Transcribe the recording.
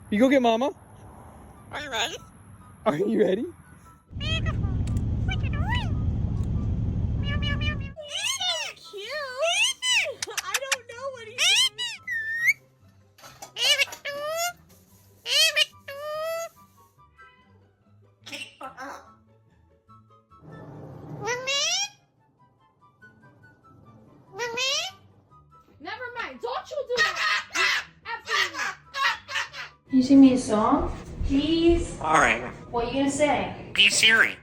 You go get Mama. Are you ready? Are you ready? I don't know what he's doing. Never mind. Don't you do that. Absolutely. Can you sing me a song? Please? All right. What are you going to say? Be Siri.